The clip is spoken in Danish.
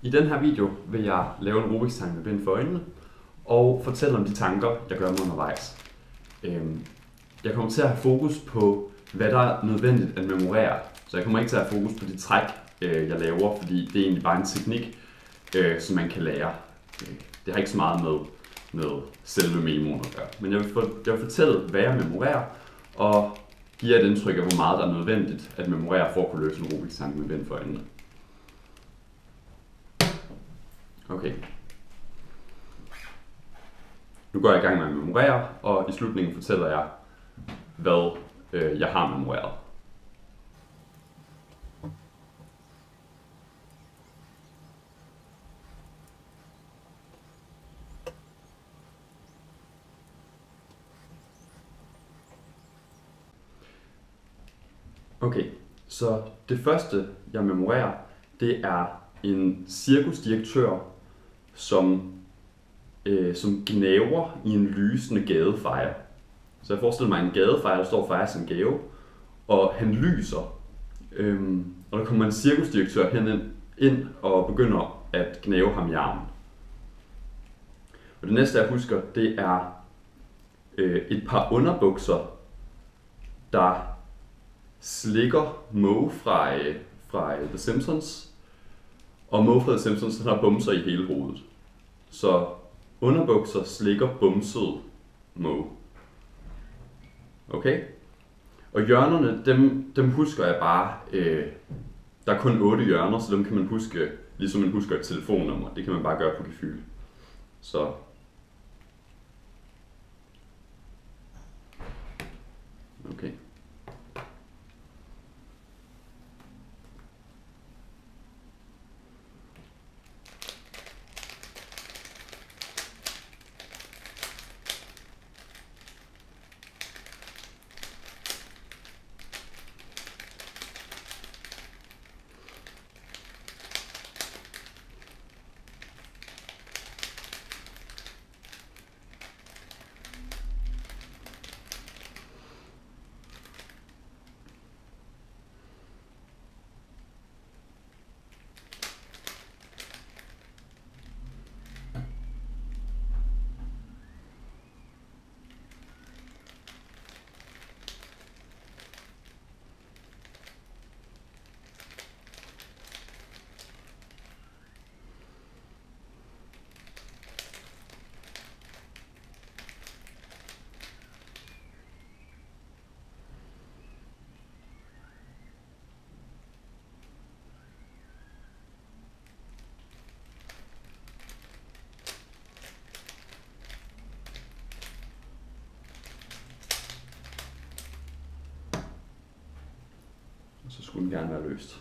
I den her video vil jeg lave en Rubiks tegning med bind for øjnene og fortælle om de tanker, jeg gør mig undervejs. Jeg kommer til at have fokus på, hvad der er nødvendigt at memorere, så jeg kommer ikke til at have fokus på de træk, jeg laver, fordi det er egentlig bare en teknik, som man kan lære. Det har ikke så meget med selve memoen at gøre. Men jeg vil fortælle, hvad jeg memorerer, og give jer et indtryk af, hvor meget der er nødvendigt at memorere for at kunne løse en Rubiks tegning med bind for øjnene. Okay. Nu går jeg i gang med at memorere, og i slutningen fortæller jeg, hvad jeg har memoreret. Okay, så det første, jeg memorerer, det er en cirkusdirektør, som gnaver i en lysende gadefejer. Så jeg forestiller mig en gadefejer, der står og fejrer sin gave, og han lyser. Og der kommer en cirkusdirektør ind og begynder at gnave ham i armen. Og det næste, jeg husker, det er et par underbukser, der slikker Moe fra The Simpsons. Og Moe fra The Simpsons har bumser i hele hovedet. Så underbukser slikker bumset Moe. Okay? Og hjørnerne, dem husker jeg bare. Der er kun 8 hjørner, så dem kan man huske, ligesom man husker et telefonnummer. Det kan man bare gøre på gefyl. Så okay. Så skulle den gerne være løst.